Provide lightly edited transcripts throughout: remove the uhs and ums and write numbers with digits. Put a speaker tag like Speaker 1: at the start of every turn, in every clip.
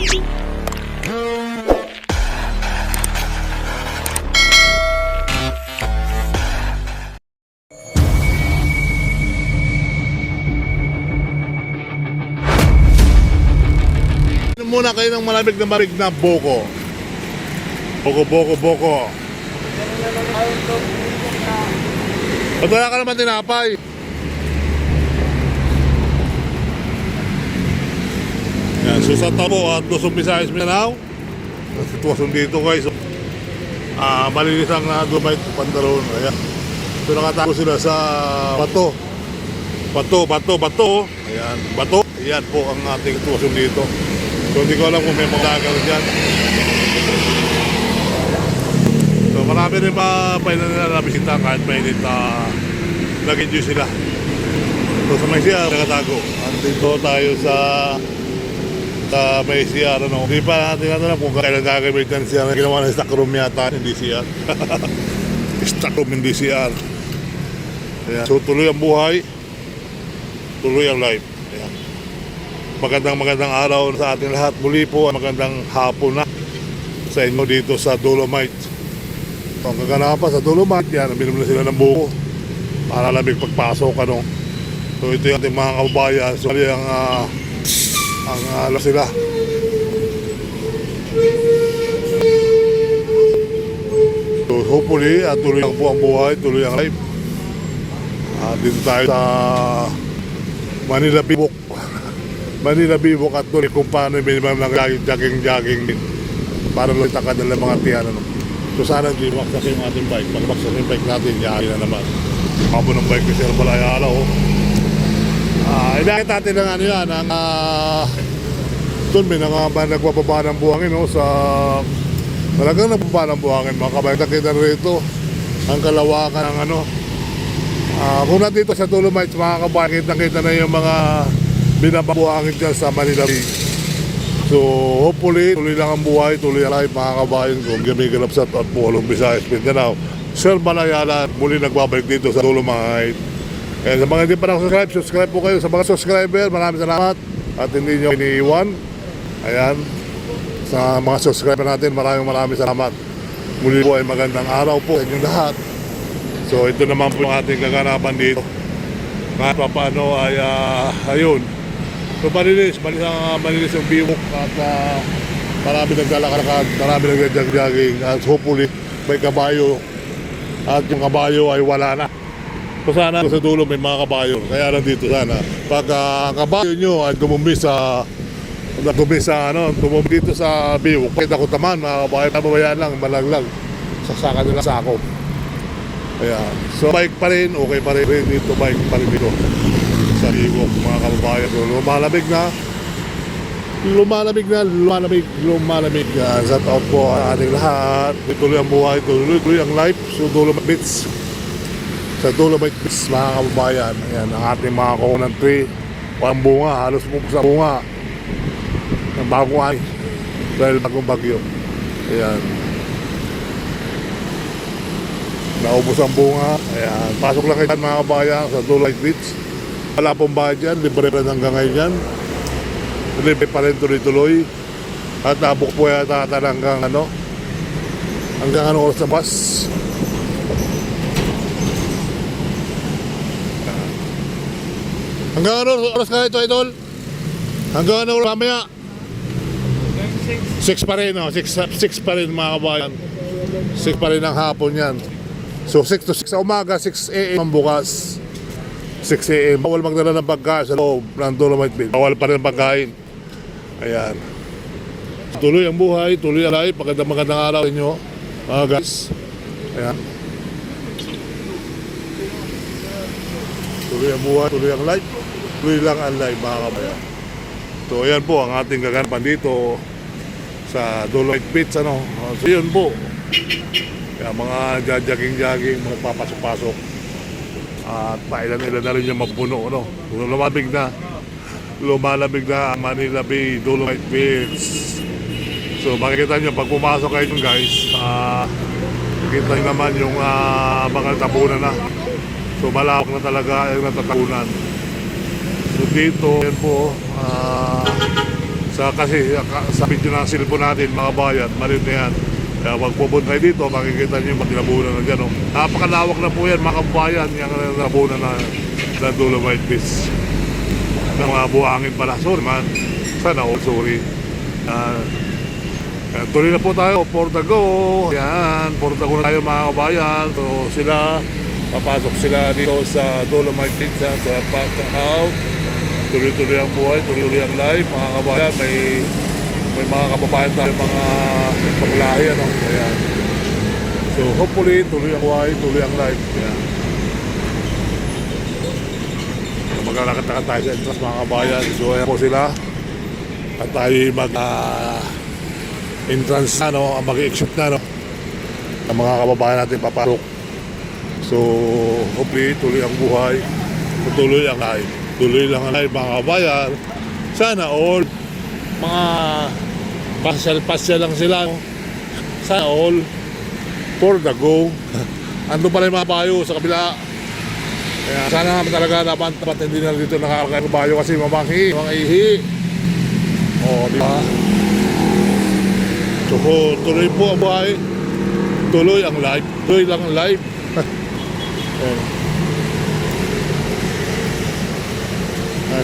Speaker 1: Muna kayo ng malamig na boko. Boko. At wala ka naman tinapay. Yan, so sa Tabo at Luzon, Visayas, Mindanao. Sitwasyon dito guys. Malinis ang Dolomite Pantalon. Ayan. So nakatago sila sa bato. Bato. Ayan, bato. Ayan po ang ating sitwasyon dito. So hindi ko alam kung may mga dagal dyan. So marami rin pa nila na bisita kahit mainit na nag-enjoy sila. So sa may CR nakatago. Andito tayo sa may CR. Hindi pa natin alam kung kailan gagamit yan CR. Ginawa ng stock room yata, hindi CR. Stock room, hindi CR. Ayan. So tuloy ang buhay, tuloy ang life. Ayan. Magandang araw sa ating lahat. Muli po, magandang hapon na sa inyo dito sa Dolomite. So, ang kaganapan sa Dolomite, yan, binom na sila ng buko para lamig pagpasok. So ito yung ating mga kababayan. So ang sila. So hopefully, tuloy lang po ang buhay, tuloy ang life. Dito tayo sa Manila Bibok at tuloy kung paano minimum ng jogging para lutakad ng mga tiyan. So sana hindi maksak yung ating bike. Pag maksak yung bike natin, yari na naman. Pabo ng bike kasi malaya araw. Inakit natin ng ano yan, doon may nagbababa ng buhangin sa talagang nagbababa ng buhangin. Mga kabayan, nakita rito ang kalawakan ng kung nandito sa Dolomite, mga kabayan, nakita na yung mga binababuhangin dyan sa Manila Bay. So hopefully tuloy lang ang buhay, tuloy ang life, mga kabayan ko. Gamiganap sa Luzon, Visayas, Mindanao. Sir Balayala muli nagbabalik dito sa Dolomite. Kaya sa mga hindi pa subscribe po kayo. Sa mga subscriber, maraming salamat at hindi nyo iniiwan. Ayan, sa mga subscriber natin, maraming salamat. Muli po ay magandang araw po sa inyong lahat. So ito naman po ang ating kaganapan dito. Kahit pa paano ay ayun. So malinis yung bibok at marami naglalakad, marami nagjogging at hopefully may kabayo at yung kabayo ay wala na. So sana sa dulo may mga kabayo, kaya lang dito sana. Pag kabayo nyo ay dumumi dito sa bibok, kita ko taman mga kabayo, nababayaan lang, malaglag sa kanila sako. Ayan. So bike pa rin, okay pa rin dito, bike pa rin dito sa bibok, mga kababayan. So lumalamig na sa taon po ang ating lahat. Tuloy ang buhay, tuloy ang life. So Dolomite Beach, sa Dolomite Beach, mga kababayan. Ayan, ang ating mga coconut tree, walang bunga, halos sa bunga ng bagong ay dahil bagong bagyo. Ayan, naubos ang bunga. Ayan, pasok lang kayo mga kabayan sa Dolomite Beach. Wala pong bayad dyan, libre rin hanggang ngayon yan. Libre pa rin tuloy-tuloy. At nabuk po yata hanggang oras sa bus. Hanggang oras ka ito, idol? Hanggang oras mamaya? 6 pa rin, 6 pa rin mga kabayan. 6 pa rin ang hapon yan. So 6 to 6 sa umaga, 6 a.m. bukas. 6 a.m. Bawal magdala ng pagkain sa loob ng Dolomite Beach. Bawal pa rin pagkain. Ayan. Tuloy ang buhay, tuloy ang life. Magandang araw inyo, mga guys. Ayan. Tuloy ang buhay, tuloy ang life. Tuloy lang ang life, mga kabayan. So ayan po ang ating gaganapan dito sa Dolomite Beach. So yun po. Kaya mga jogging, mga papasok-pasok. At pailan-ilan na rin yung mapuno. Lumalamig na ang Manila Bay, Dolomite Beach. So makikita nyo pag pumasok kayo guys, kita nyo naman yung mga tabunan na. So malawak na talaga yung natatabunan. So dito, yan po, sa Kasi sa video ng cellphone natin, mga bayan, maliit na yan. Kaya pag pupunta kayo dito, makikita nyo yung paglabunan na dyan. Oh. Napakalawak na po yan, mga kabayan, yung labunan na Dolomite Beach. Ng mga buhangin pala. Sorry man. Sana all sorry. Tuloy na po tayo, Portago. Yan, Portago na tayo mga kabayan. So sila, papasok sila dito sa Dolomite Beach, sa Out. Tuloy-tuloy ang buhay, tuloy-tuloy ang life, mga kabayan. May mga kababayan tayo, mga paglahi, ano. Ayan. So hopefully, tuloy ang buhay, tuloy ang life. Ayan. Maglalakad-lakad tayo sa entrance, mga kabayan. So ayan po sila. At tayo entrance na, no, mag-exit na, no, ang mga kababayan natin papasok. So hopefully tuloy ang buhay, tuloy ang life, tuloy lang ang life, mga kababayan. Sana all mga pasyal lang sila, no? Sana all for the go. Ando pala yung mga bayo sa kabila. Kaya sana naman talaga dapat hindi na dito nakakakay ng bayo kasi mamanghi, mga ihi. O, di ba? So, tuloy po ang buhay, tuloy ang life, tuloy lang ang life.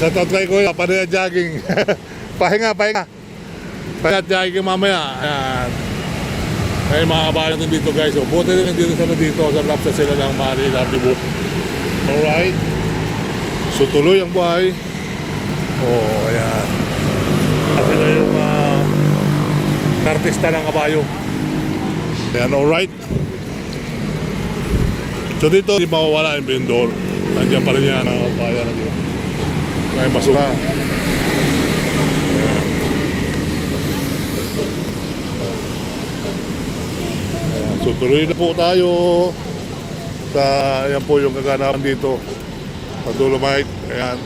Speaker 1: Sa tatry ko yun, panay jogging. Pahinga. Panay jogging mamaya. Ayan. Kaya mga kabayan natin dito guys. So, buti rin dito sila dito. Sa lapsa sila ng Manila Dibu. Alright. So, tuloy ang buhay. Oh, ayan. Sila yung artista ng kabayo. Ayan, alright. So dito, hindi mawawala yung vendor. Nandiyan pa rin yan ang kabayan. May basura. Ayan. So tuloy na po tayo. Ayan po yung kaganapan dito. Sa Dolomite. Ayan.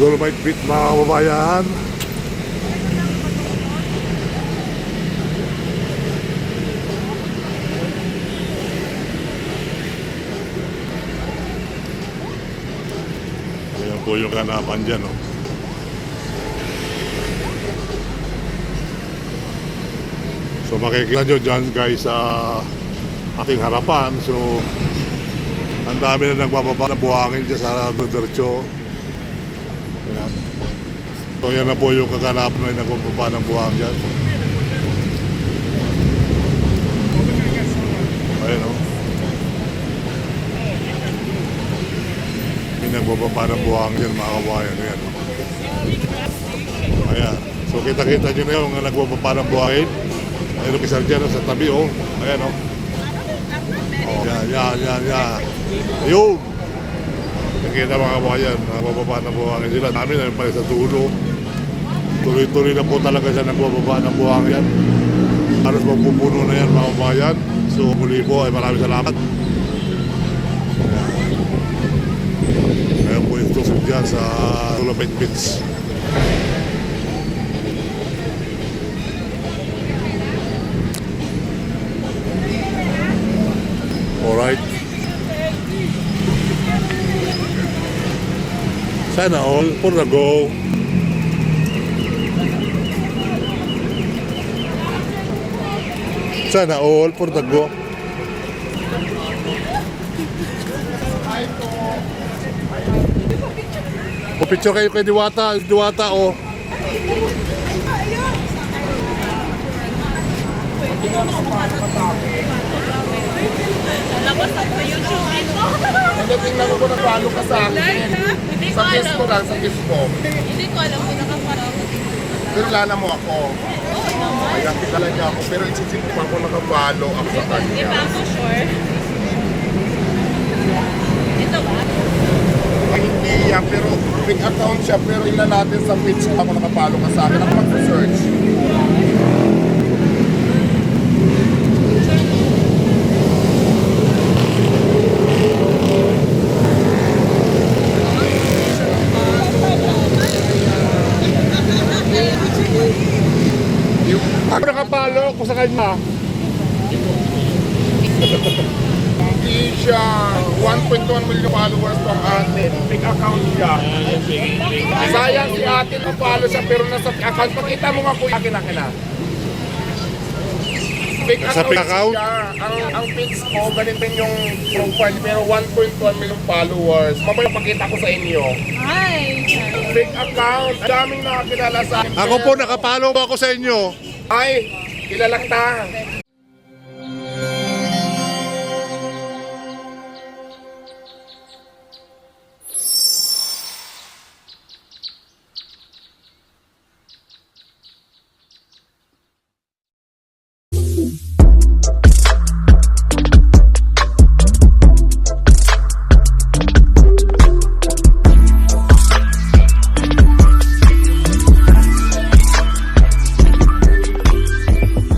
Speaker 1: Dolomite Beach, mga kababayan. Ayan po yung kanapan dyan, no? So makikita nyo dyan guys sa aking harapan. So ang dami na nagbababa na buhangin dyan sa Dudercho. Ayan. So yan na po yung kaganap na nagbababa ng buhang dyan. Ayan, o. Yung nagbababa ng buhang dyan, mga kabayan. Ayan. Ayan. So kita-kita nyo na yung nagbababa ng buhangin. Ayan yung isang dyan sa tabi, o. Ayan, o. Yan. Ayun. Nakita mga kabayan, nagbababa ng buhangin sila. Namin na yung pala sa tulo. Tuloy-tuloy na po talaga siya nagbababa ng buhangin. Halos magpupuno na yan mga kabayan. So muli po ay maraming salamat. Ayan po yung tusok dyan sa Dolomite Beach. Alright. Sana all for the go. Sana all for the go. O picture kayo kay Diwata, oh.
Speaker 2: Labas ako YouTube ito.
Speaker 3: Hindi, tingnan ko kung nagpalo ka sa akin.
Speaker 2: Hindi ko
Speaker 3: Sa kiss
Speaker 2: alam.
Speaker 3: ko lang, sa kiss ko.
Speaker 2: Hindi ko alam kung nakaparaw.
Speaker 3: Pero kilala mo ako.
Speaker 2: Oo naman.
Speaker 3: Kaya kilala niya ako. Pero isisip ko ako nakapalo ako sa
Speaker 2: Di ba
Speaker 3: kanya.
Speaker 2: ako sure? Ito ba?
Speaker 3: Ay, hindi yan. Pero fake account siya. Pero ilan natin sa page ko ako nakapalo ka sa akin. Ako mag-search.
Speaker 1: Ako nakapalo ko sa kanya.
Speaker 3: Hindi hindi siya 1.1 million followers to ang atin. Big account siya. Sayang si ate na follow siya pero nasa account. Pakita mo nga kuya, akin na. Big
Speaker 1: Sa big account?
Speaker 3: siya. Ang page ko, ganito yung profile pero 1.1 million followers. Mamaya pakita ko sa inyo.
Speaker 2: Hi!
Speaker 3: Big account. Ang daming nakakilala sa akin.
Speaker 1: Ako po, nakapalo ako sa inyo.
Speaker 3: Ay, kilala kita.